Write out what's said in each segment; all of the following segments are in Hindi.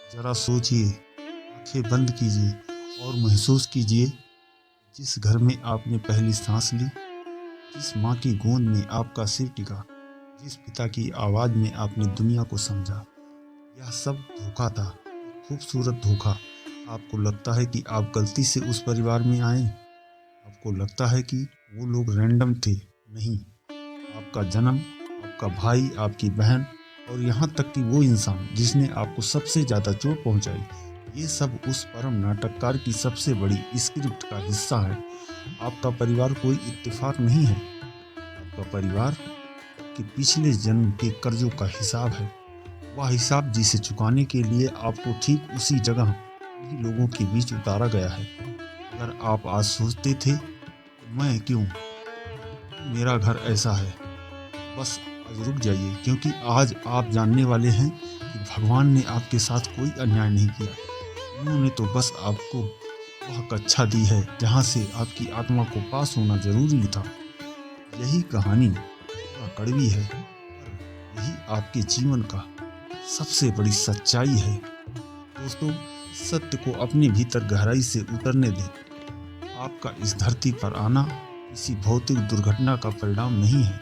जरा सोचिए, आंखें बंद कीजिए और महसूस कीजिए जिस घर में आपने पहली सांस ली, जिस माँ की गोद में आपका सिर टिका, जिस पिता की आवाज़ में आपने दुनिया को समझा। यह सब धोखा था, एक खूबसूरत धोखा। आपको लगता है कि आप गलती से उस परिवार में आए, आपको लगता है कि वो लोग रैंडम थे। नहीं, आपका जन्म, आपका भाई, आपकी बहन और यहाँ तक कि वो इंसान जिसने आपको सबसे ज़्यादा चोट पहुँचाई, ये सब उस परम नाटककार की सबसे बड़ी स्क्रिप्ट का हिस्सा है। आपका परिवार कोई इत्तेफाक नहीं है, आपका परिवार आपके पिछले जन्म के कर्जों का हिसाब है। वह हिसाब जिसे चुकाने के लिए आपको ठीक उसी जगह उन्हीं लोगों के बीच उतारा गया है। अगर आप आज सोचते थे मैं क्यों, मेरा घर ऐसा है, बस आज रुक जाइए, क्योंकि आज आप जानने वाले हैं कि भगवान ने आपके साथ कोई अन्याय नहीं किया। उन्होंने तो बस आपको वह कक्षा दी है जहाँ से आपकी आत्मा को पास होना जरूरी था। यही कहानी थोड़ा कड़वी है, पर यही आपके जीवन का सबसे बड़ी सच्चाई है। दोस्तों, सत्य को अपने भीतर गहराई से उतरने दें। आपका इस धरती पर आना किसी भौतिक दुर्घटना का परिणाम नहीं है।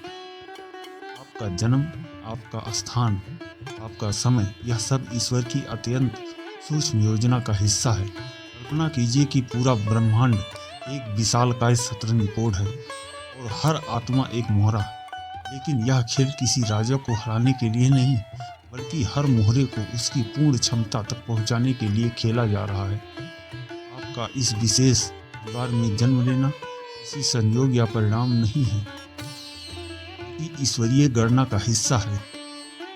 आपका जन्म, आपका स्थान, आपका समय, यह सब ईश्वर की अत्यंत सूक्ष्म योजना का हिस्सा है। कल्पना कीजिए कि पूरा ब्रह्मांड एक विशालकाय शतरंज बोर्ड है और हर आत्मा एक मोहरा। लेकिन यह खेल किसी राजा को हराने के लिए नहीं, बल्कि हर मोहरे को उसकी पूर्ण क्षमता तक पहुंचाने के लिए खेला जा रहा है। आपका इस विशेष परिवार में जन्म लेना किसी संयोग या परिणाम नहीं है, बल्कि ईश्वरीय गणना का हिस्सा है।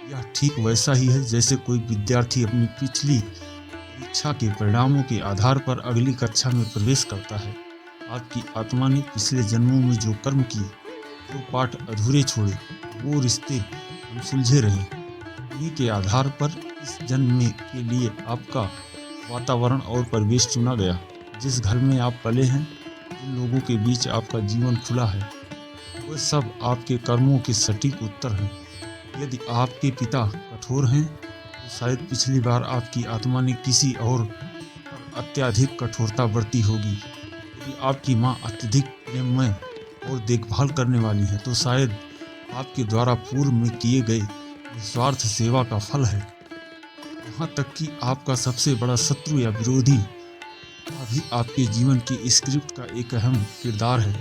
यह ठीक वैसा ही है जैसे कोई विद्यार्थी अपनी पिछली परीक्षा के परिणामों के आधार पर अगली कक्षा में प्रवेश करता है। आपकी आत्मा ने पिछले जन्मों में जो कर्म किए, जो पाठ अधूरे छोड़े, वो रिश्ते अनसुलझे रहे, उन्हीं के आधार पर इस जन्म में के लिए आपका वातावरण और परिवेश चुना गया। जिस घर में आप पले हैं, जिन लोगों के बीच आपका जीवन खुला है, वह सब आपके कर्मों के सटीक उत्तर हैं। यदि आपके पिता कठोर हैं, तो शायद पिछली बार आपकी आत्मा ने किसी और पर अत्यधिक कठोरता बरती होगी। यदि आपकी माँ अत्यधिक प्रेममय और देखभाल करने वाली है, तो शायद आपके द्वारा पूर्व में किए गए निस्वार्थ सेवा का फल है। यहाँ तक कि आपका सबसे बड़ा शत्रु या विरोधी भी आपके जीवन की स्क्रिप्ट का एक अहम किरदार है,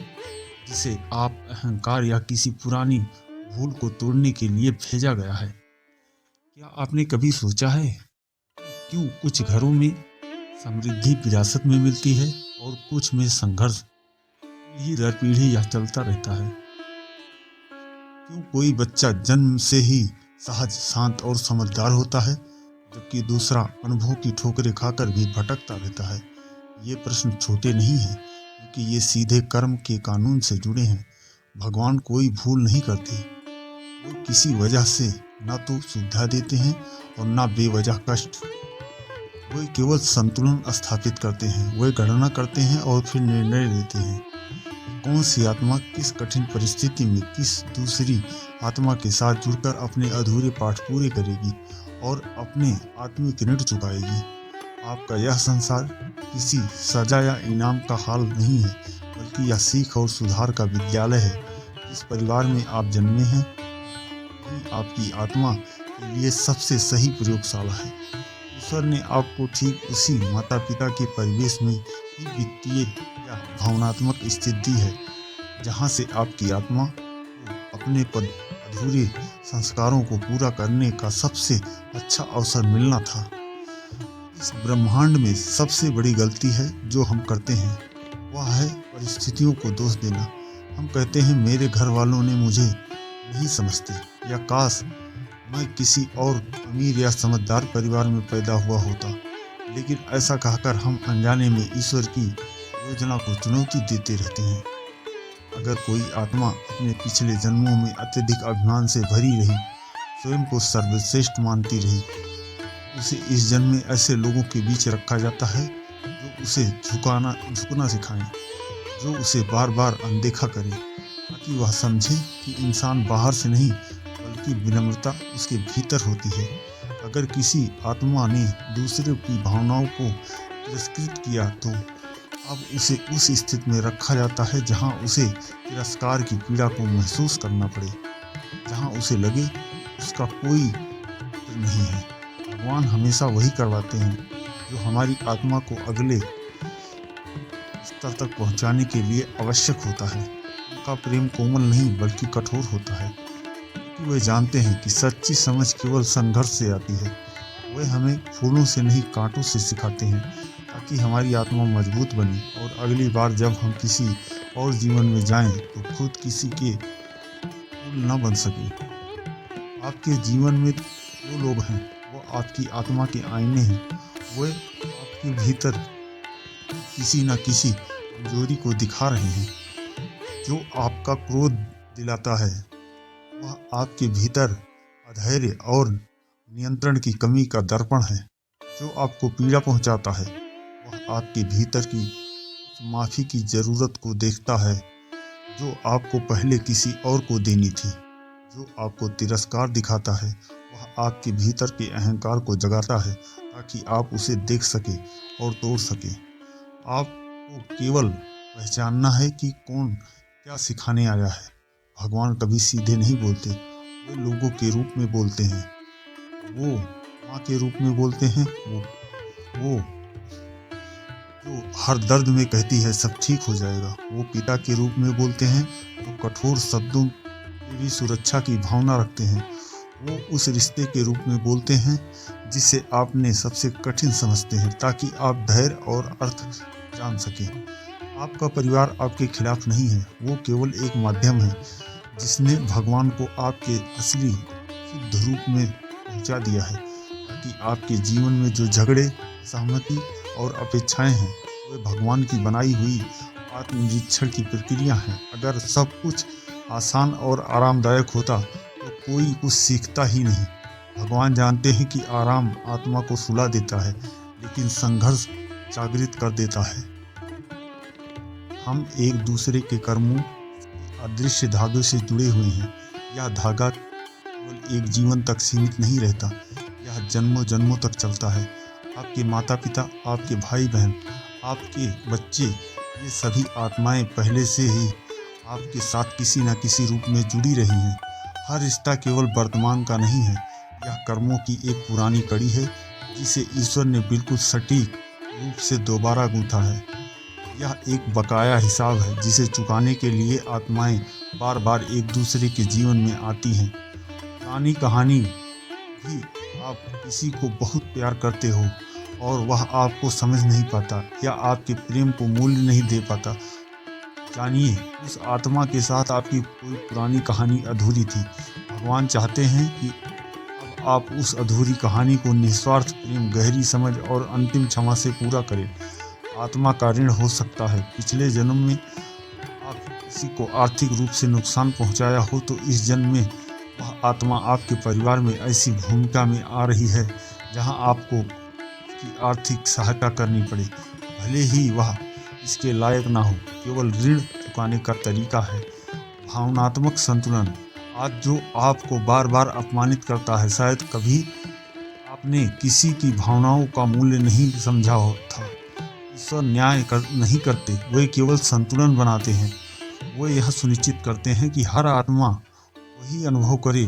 जिसे आप अहंकार या किसी पुरानी भूल को तोड़ने के लिए भेजा गया है। क्या आपने कभी सोचा है क्यों कुछ घरों में समृद्धि विरासत में मिलती है और कुछ में संघर्ष पीढ़ी दर पीढ़ी या चलता रहता है? क्यों कोई बच्चा जन्म से ही सहज, शांत और समझदार होता है, जबकि दूसरा अनुभव की ठोकरें खाकर भी भटकता रहता है? ये प्रश्न छोटे नहीं हैं, क्योंकि ये सीधे कर्म के कानून से जुड़े हैं। भगवान कोई भूल नहीं करते। वो किसी वजह से ना तो सुविधा देते हैं और ना बेवजह कष्ट। वो केवल संतुलन स्थापित करते हैं, वे गणना करते हैं और फिर निर्णय लेते हैं कौन सी आत्मा किस कठिन परिस्थिति में किस दूसरी आत्मा के साथ जुड़कर अपने अधूरे पाठ पूरे करेगी और अपने आत्मिक ऋण चुकाएगी। आपका यह संसार किसी सजा या इनाम का हाल नहीं है, बल्कि यह सीख और सुधार का विद्यालय है। जिस परिवार में आप जन्मे हैं, वही आपकी आत्मा के लिए सबसे सही प्रयोगशाला है। ईश्वर ने आपको ठीक उसी माता पिता के परिवेश में ही वित्तीय या भावनात्मक स्थिति दी है, जहाँ से आपकी आत्मा को अपने अधूरे संस्कारों को पूरा करने का सबसे अच्छा अवसर मिलना था। इस ब्रह्मांड में सबसे बड़ी गलती है जो हम करते हैं, वह है परिस्थितियों को दोष देना। हम कहते हैं मेरे घर वालों ने मुझे नहीं समझते, या काश मैं किसी और अमीर या समझदार परिवार में पैदा हुआ होता। लेकिन ऐसा कहकर हम अनजाने में ईश्वर की योजना को चुनौती देते रहते हैं। अगर कोई आत्मा अपने पिछले जन्मों में अत्यधिक अभिमान से भरी रही, स्वयं को सर्वश्रेष्ठ मानती रही, उसे इस जन्म में ऐसे लोगों के बीच रखा जाता है जो उसे झुकना सिखाएं, जो उसे बार बार अनदेखा करें, ताकि वह समझे कि इंसान बाहर से नहीं बल्कि विनम्रता उसके भीतर होती है। अगर किसी आत्मा ने दूसरे की भावनाओं को तिरस्कृत किया तो अब उसे उस स्थिति में रखा जाता है जहां उसे तिरस्कार की पीड़ा को महसूस करना पड़े, जहां उसे लगे उसका कोई उत्तर नहीं है। भगवान हमेशा वही करवाते हैं जो हमारी आत्मा को अगले स्तर तक पहुंचाने के लिए आवश्यक होता है। उनका प्रेम कोमल नहीं बल्कि कठोर होता है, क्योंकि वे जानते हैं कि सच्ची समझ केवल संघर्ष से आती है। वे हमें फूलों से नहीं कांटों से सिखाते हैं, ताकि हमारी आत्मा मजबूत बने और अगली बार जब हम किसी और जीवन में जाएं तो खुद किसी के फूल न बन सके। आपके जीवन में दो लोग हैं, वो आपकी आत्मा के आईने हैं। वे आपके भीतर किसी न किसी कमजोरी को दिखा रहे हैं। जो आपका क्रोध दिलाता है वह आपके भीतर अधैर्य और नियंत्रण की कमी का दर्पण है। जो आपको पीड़ा पहुंचाता है वह आपके भीतर की उस माफी की जरूरत को देखता है जो आपको पहले किसी और को देनी थी। जो आपको तिरस्कार दिखाता है वह आपके भीतर के अहंकार को जगाता है, ताकि आप उसे देख सके और तोड़ सके। आपको केवल पहचानना है कि कौन क्या सिखाने आया है। भगवान कभी सीधे नहीं बोलते, वे लोगों के रूप में बोलते हैं। वो माँ के रूप में बोलते हैं, वो जो हर दर्द में कहती है सब ठीक हो जाएगा। वो पिता के रूप में बोलते हैं तो कठोर शब्दों में भी सुरक्षा की भावना रखते हैं। वो उस रिश्ते के रूप में बोलते हैं जिसे आपने सबसे कठिन समझते हैं, ताकि आप धैर्य और अर्थ जान सकें। आपका परिवार आपके खिलाफ नहीं है, वो केवल एक माध्यम है जिसने भगवान को आपके असली शुद्ध रूप में पहुंचा दिया है, ताकि आपके जीवन में जो झगड़े, सहमति और अपेक्षाएं हैं वे भगवान की बनाई हुई आत्मनिरीक्षण की प्रक्रिया हैं। अगर सब कुछ आसान और आरामदायक होता तो कोई कुछ सीखता ही नहीं। भगवान जानते हैं कि आराम आत्मा को सुला देता है, लेकिन संघर्ष जागृत कर देता है। हम एक दूसरे के कर्मों अदृश्य धागे से जुड़े हुए हैं। यह धागा केवल एक जीवन तक सीमित नहीं रहता, यह जन्मों जन्मों तक चलता है। आपके माता पिता, आपके भाई बहन, आपके बच्चे, ये सभी आत्माएं पहले से ही आपके साथ किसी न किसी रूप में जुड़ी रही हैं। हर रिश्ता केवल वर्तमान का नहीं है, यह कर्मों की एक पुरानी कड़ी है जिसे ईश्वर ने बिल्कुल सटीक रूप से दोबारा गूंथा है। यह एक बकाया हिसाब है जिसे चुकाने के लिए आत्माएं बार बार एक दूसरे के जीवन में आती हैं। पुरानी कहानी भी, आप किसी को बहुत प्यार करते हो और वह आपको समझ नहीं पाता या आपके प्रेम को मूल्य नहीं दे पाता। जानिए, उस आत्मा के साथ आपकी कोई पुरानी कहानी अधूरी थी। भगवान चाहते हैं कि अब आप उस अधूरी कहानी को निस्वार्थ प्रेम, गहरी समझ और अंतिम क्षमा से पूरा करें। आत्मा का ऋण हो सकता है। पिछले जन्म में आप किसी को आर्थिक रूप से नुकसान पहुंचाया हो तो इस जन्म में वह आत्मा आपके परिवार में ऐसी भूमिका में आ रही है जहां आपको उसकी आर्थिक सहायता करनी पड़े, भले ही वह इसके लायक ना हो। केवल ऋण चुकाने का तरीका है भावनात्मक संतुलन। आज जो आपको बार बार अपमानित करता है, शायद कभी आपने किसी की भावनाओं का मूल्य नहीं समझा था। ईश्वर न्याय नहीं करते, वे केवल संतुलन बनाते हैं। वे यह सुनिश्चित करते हैं कि हर आत्मा वही अनुभव करे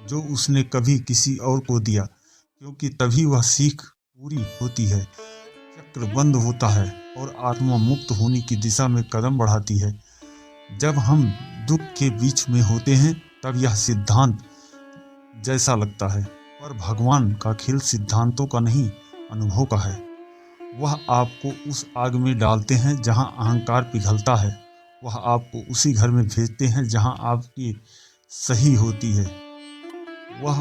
जो उसने कभी किसी और को दिया, क्योंकि तभी वह सीख पूरी होती है, चक्र बंद होता है और आत्मा मुक्त होने की दिशा में कदम बढ़ाती है। जब हम दुख के बीच में होते हैं तब यह सिद्धांत जैसा लगता है, पर भगवान का खेल सिद्धांतों का नहीं, अनुभव का है। वह आपको उस आग में डालते हैं जहां अहंकार पिघलता है, वह आपको उसी घर में भेजते हैं जहां आपकी सही होती है। वह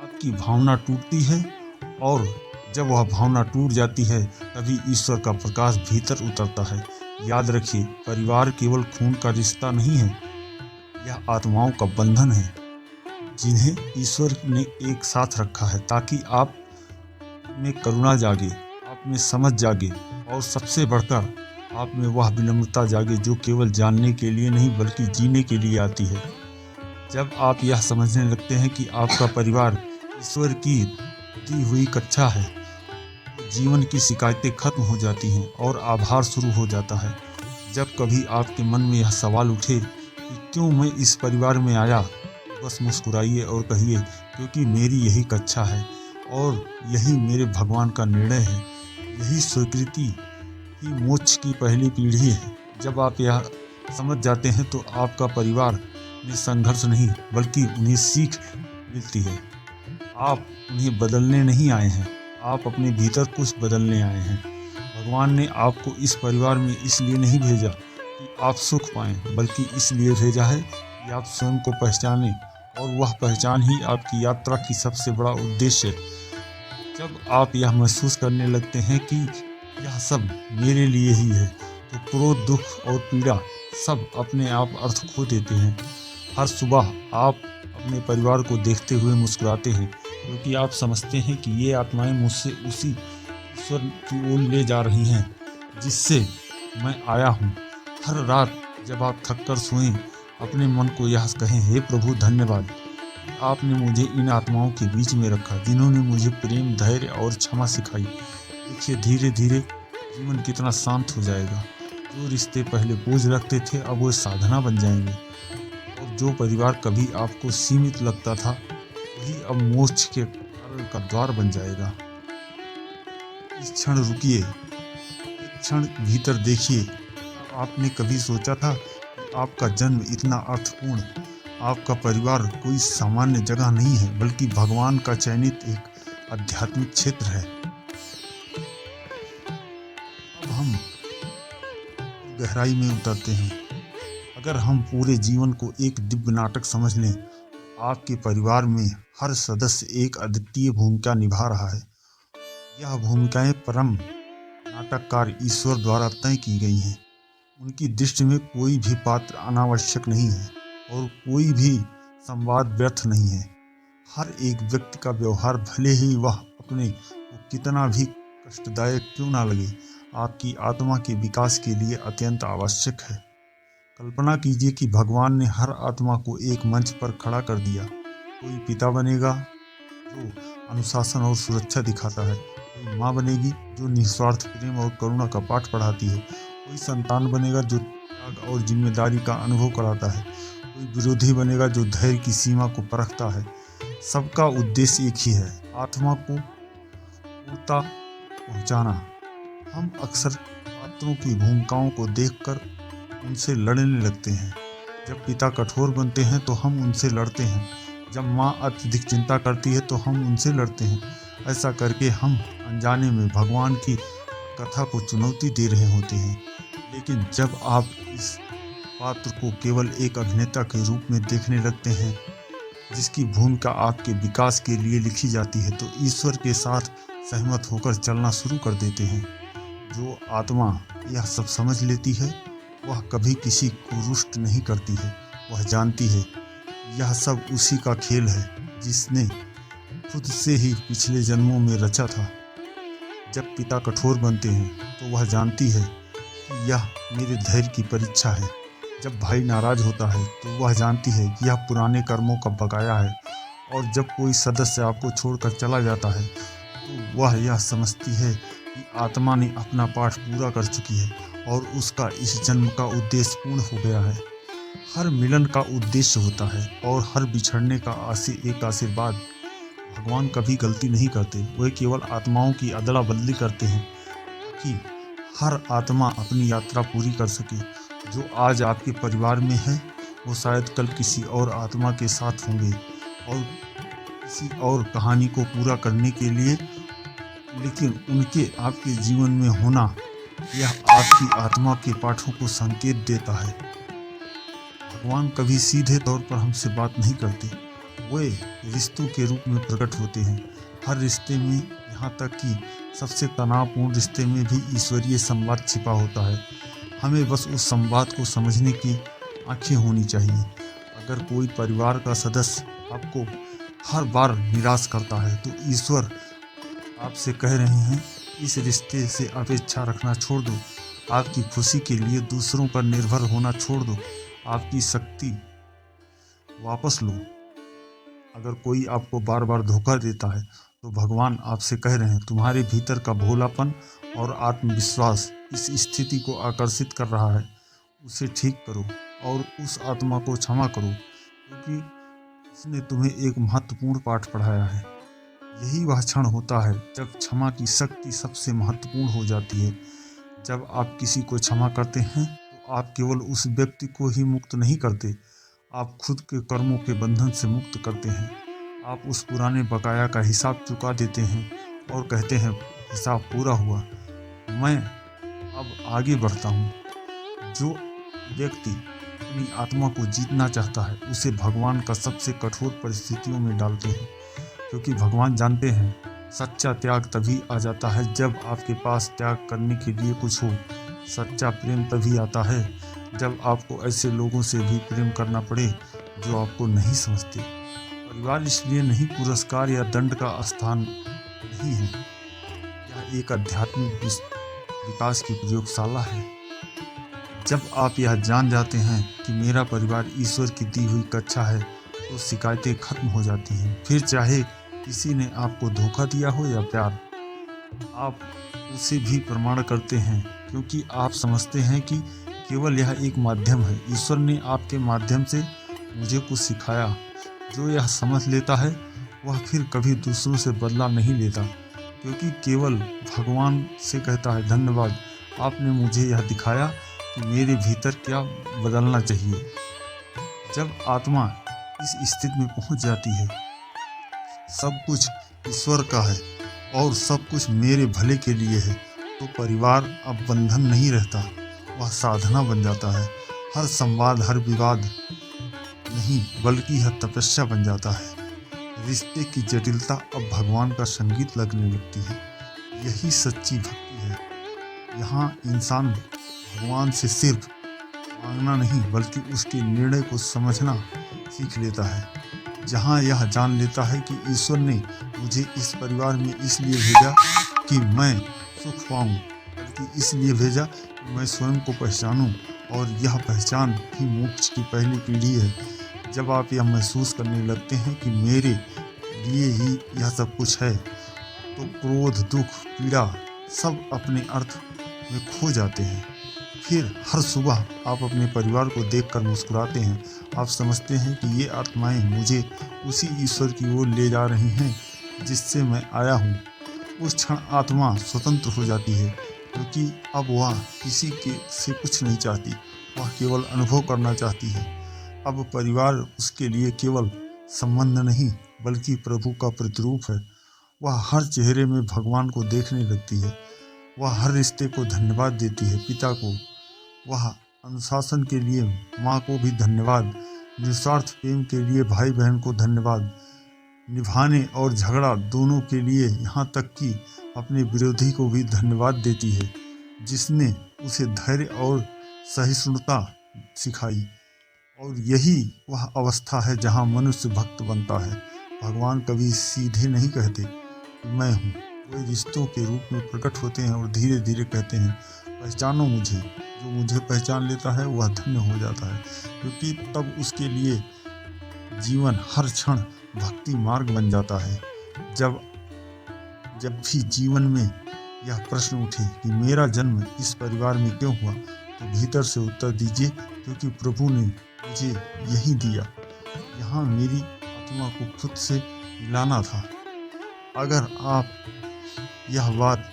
आपकी भावना टूटती है और जब वह भावना टूट जाती है तभी ईश्वर का प्रकाश भीतर उतरता है। याद रखिए, परिवार केवल खून का रिश्ता नहीं है, यह आत्माओं का बंधन है जिन्हें ईश्वर ने एक साथ रखा है, ताकि आप में करुणा जागे, आप में समझ जागे और सबसे बढ़कर आप में वह विनम्रता जागे जो केवल जानने के लिए नहीं बल्कि जीने के लिए आती है। जब आप यह समझने लगते हैं कि आपका परिवार ईश्वर की दी हुई कक्षा है। जीवन की शिकायतें खत्म हो जाती हैं और आभार शुरू हो जाता है। जब कभी आपके मन में यह सवाल उठे कि क्यों मैं इस परिवार में आया, बस मुस्कुराइए और कहिए, क्योंकि मेरी यही कक्षा है और यही मेरे भगवान का निर्णय है। यही स्वीकृति ही मोक्ष की पहली पीढ़ी है। जब आप यह समझ जाते हैं तो आपका परिवार में संघर्ष नहीं बल्कि उन्हें सीख मिलती है। आप उन्हें बदलने नहीं आए हैं, आप अपने भीतर कुछ बदलने आए हैं। भगवान ने आपको इस परिवार में इसलिए नहीं भेजा कि आप सुख पाएं, बल्कि इसलिए भेजा है कि आप स्वयं को पहचानें, और वह पहचान ही आपकी यात्रा की सबसे बड़ा उद्देश्य है। जब आप यह महसूस करने लगते हैं कि यह सब मेरे लिए ही है, तो क्रोध, दुख और पीड़ा सब अपने आप अर्थ खो देते हैं। हर सुबह आप अपने परिवार को देखते हुए मुस्कुराते हैं, क्योंकि आप समझते हैं कि ये आत्माएं मुझसे उसी ईश्वर की ओर ले जा रही हैं जिससे मैं आया हूँ। हर रात जब आप थक कर सोएं, अपने मन को यह कहें, हे प्रभु धन्यवाद, आपने मुझे इन आत्माओं के बीच में रखा जिन्होंने मुझे प्रेम, धैर्य और क्षमा सिखाई। देखिए, धीरे धीरे जीवन कितना शांत हो जाएगा। जो रिश्ते पहले बोझ लगते थे अब वो साधना बन जाएंगे, और जो परिवार कभी आपको सीमित लगता था वही अब मोक्ष के कारण का द्वार बन जाएगा। इस क्षण रुकिए, एक क्षण भीतर देखिए। आपने कभी सोचा था कि आपका जन्म इतना अर्थपूर्ण, आपका परिवार कोई सामान्य जगह नहीं है बल्कि भगवान का चयनित एक आध्यात्मिक क्षेत्र है। अब हम गहराई में उतरते हैं। अगर हम पूरे जीवन को एक दिव्य नाटक समझ लें, तो आपके परिवार में हर सदस्य एक अद्वितीय भूमिका निभा रहा है। यह भूमिकाएं परम नाटककार ईश्वर द्वारा तय की गई हैं। उनकी दृष्टि में कोई भी पात्र अनावश्यक नहीं है और कोई भी संवाद व्यर्थ नहीं है। हर एक व्यक्ति का व्यवहार, भले ही वह अपने को कितना भी कष्टदायक क्यों ना लगे, आपकी आत्मा के विकास के लिए अत्यंत आवश्यक है। कल्पना कीजिए कि भगवान ने हर आत्मा को एक मंच पर खड़ा कर दिया। कोई पिता बनेगा जो अनुशासन और सुरक्षा दिखाता है, कोई माँ बनेगी जो निस्वार्थ प्रेम और करुणा का पाठ पढ़ाती है, कोई संतान बनेगा जो त्याग और जिम्मेदारी का अनुभव कराता है, कोई विरोधी बनेगा जो धैर्य की सीमा को परखता है। सबका उद्देश्य एक ही है, आत्मा को पूर्णता पहुंचाना। हम अक्सर पात्रों की भूमिकाओं को देखकर उनसे लड़ने लगते हैं। जब पिता कठोर बनते हैं तो हम उनसे लड़ते हैं, जब माँ अत्यधिक चिंता करती है तो हम उनसे लड़ते हैं। ऐसा करके हम अनजाने में भगवान की कथा को चुनौती दे रहे होते हैं। लेकिन जब आप इस पात्र को केवल एक अभिनेता के रूप में देखने लगते हैं जिसकी भूमिका आपके विकास के लिए लिखी जाती है, तो ईश्वर के साथ सहमत होकर चलना शुरू कर देते हैं। जो आत्मा यह सब समझ लेती है वह कभी किसी को रुष्ट नहीं करती है। वह जानती है यह सब उसी का खेल है जिसने खुद से ही पिछले जन्मों में रचा था। जब पिता कठोर बनते हैं तो वह जानती है कि यह मेरे धैर्य की परीक्षा है। जब भाई नाराज होता है तो वह जानती है कि यह पुराने कर्मों का बकाया है। और जब कोई सदस्य आपको छोड़कर चला जाता है तो वह यह समझती है कि आत्मा ने अपना पाठ पूरा कर चुकी है और उसका इस जन्म का उद्देश्य पूर्ण हो गया है। हर मिलन का उद्देश्य होता है और हर बिछड़ने का एक आशीर्वाद। भगवान कभी गलती नहीं करते, वे केवल आत्माओं की अदला बदली करते हैं कि हर आत्मा अपनी यात्रा पूरी कर सके। जो आज आपके परिवार में है वो शायद कल किसी और आत्मा के साथ होंगे और किसी और कहानी को पूरा करने के लिए, लेकिन उनके आपके जीवन में होना यह आपकी आत्मा के पाठों को संकेत देता है। भगवान कभी सीधे तौर पर हमसे बात नहीं करते, वे रिश्तों के रूप में प्रकट होते हैं। हर रिश्ते में, यहाँ तक कि सबसे तनावपूर्ण रिश्ते में भी ईश्वरीय संवाद छिपा होता है। हमें बस उस संवाद को समझने की आंखें होनी चाहिए। अगर कोई परिवार का सदस्य आपको हर बार निराश करता है तो ईश्वर आपसे कह रहे हैं, इस रिश्ते से अपेक्षा रखना छोड़ दो। आपकी खुशी के लिए दूसरों पर निर्भर होना छोड़ दो। आपकी शक्ति वापस लो। अगर कोई आपको बार बार धोखा देता है तो भगवान आपसे कह रहे हैं तुम्हारे भीतर का भोलापन और आत्मविश्वास इस स्थिति को आकर्षित कर रहा है। उसे ठीक करो और उस आत्मा को क्षमा करो, क्योंकि उसने तुम्हें एक महत्वपूर्ण पाठ पढ़ाया है। यही वह क्षण होता है जब क्षमा की शक्ति सबसे महत्वपूर्ण हो जाती है। जब आप किसी को क्षमा करते हैं तो आप केवल उस व्यक्ति को ही मुक्त नहीं करते, आप खुद के कर्मों के बंधन से मुक्त करते हैं। आप उस पुराने बकाया का हिसाब चुका देते हैं और कहते हैं हिसाब पूरा हुआ, मैं अब आगे बढ़ता हूँ। जो व्यक्ति अपनी आत्मा को जीतना चाहता है उसे भगवान का सबसे कठोर परिस्थितियों में डालते हैं, क्योंकि भगवान जानते हैं सच्चा त्याग तभी आ जाता है जब आपके पास त्याग करने के लिए कुछ हो। सच्चा प्रेम तभी आता है जब आपको ऐसे लोगों से भी प्रेम करना पड़े जो आपको नहीं समझते। परिवार इसलिए नहीं पुरस्कार या दंड का स्थान नहीं है, यह एक आध्यात्मिक विकास की प्रयोगशाला है। जब आप यह जान जाते हैं कि मेरा परिवार ईश्वर की दी हुई कक्षा है तो शिकायतें खत्म हो जाती हैं। फिर चाहे किसी ने आपको धोखा दिया हो या प्यार, आप उसे भी प्रमाण करते हैं, क्योंकि आप समझते हैं कि केवल यह एक माध्यम है। ईश्वर ने आपके माध्यम से मुझे कुछ सिखाया। जो यह समझ लेता है वह फिर कभी दूसरों से बदला नहीं लेता, क्योंकि केवल भगवान से कहता है धन्यवाद, आपने मुझे यह दिखाया कि मेरे भीतर क्या बदलना चाहिए। जब आत्मा इस स्थिति में पहुंच जाती है सब कुछ ईश्वर का है और सब कुछ मेरे भले के लिए है, तो परिवार अब बंधन नहीं रहता, वह साधना बन जाता है। हर संवाद, हर विवाद नहीं बल्कि यह तपस्या बन जाता है। रिश्ते की जटिलता अब भगवान का संगीत लगने लगती है। यही सच्ची भक्ति है। यहाँ इंसान भगवान से सिर्फ मांगना नहीं बल्कि उसके निर्णय को समझना सीख लेता है। जहाँ यह जान लेता है कि ईश्वर ने मुझे इस परिवार में इसलिए भेजा कि मैं सुख पाऊँ, बल्कि इसलिए भेजा कि मैं स्वयं को पहचानूं, और यह पहचान ही मोक्ष की पहली पीढ़ी है। जब आप यह महसूस करने लगते हैं कि मेरे लिए ही यह सब कुछ है, तो क्रोध, दुख, पीड़ा सब अपने अर्थ में खो जाते हैं। फिर हर सुबह आप अपने परिवार को देखकर मुस्कुराते हैं। आप समझते हैं कि ये आत्माएं मुझे उसी ईश्वर की ओर ले जा रही हैं जिससे मैं आया हूँ। उस क्षण आत्मा स्वतंत्र हो जाती है, क्योंकि अब वह किसी के से कुछ नहीं चाहती, वह केवल अनुभव करना चाहती है। अब परिवार उसके लिए केवल संबंध नहीं बल्कि प्रभु का प्रतिरूप है। वह हर चेहरे में भगवान को देखने लगती है। वह हर रिश्ते को धन्यवाद देती है, पिता को, वह अनुशासन के लिए माँ को भी धन्यवाद, निस्वार्थ प्रेम के लिए भाई बहन को धन्यवाद, निभाने और झगड़ा दोनों के लिए, यहाँ तक कि अपने विरोधी को भी धन्यवाद देती है जिसने उसे धैर्य और सहिष्णुता सिखाई। और यही वह अवस्था है जहाँ मनुष्य भक्त बनता है। भगवान कभी सीधे नहीं कहते कि मैं हूँ, वे रिश्तों के रूप में प्रकट होते हैं और धीरे धीरे कहते हैं पहचानो मुझे। जो मुझे पहचान लेता है वह धन्य हो जाता है, क्योंकि तब उसके लिए जीवन हर क्षण भक्ति मार्ग बन जाता है। जब भी जीवन में यह प्रश्न उठे कि मेरा जन्म इस परिवार में क्यों हुआ, तो भीतर से उत्तर दीजिए क्योंकि प्रभु ने मुझे यही दिया। यहाँ मेरी आत्मा को खुद से मिलाना था। अगर आप यह बात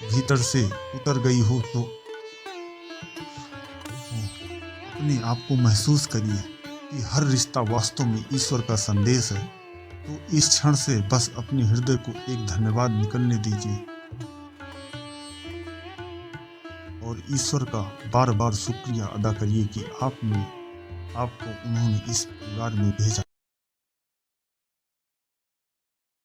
भीतर से उतर गई हो तो अपने आप को महसूस करिए कि हर रिश्ता वास्तव में ईश्वर का संदेश है। तो इस क्षण से बस अपने हृदय को एक धन्यवाद निकलने दीजिए और ईश्वर का बार बार शुक्रिया अदा करिए कि आपको उन्होंने इस परिवार में भेजा।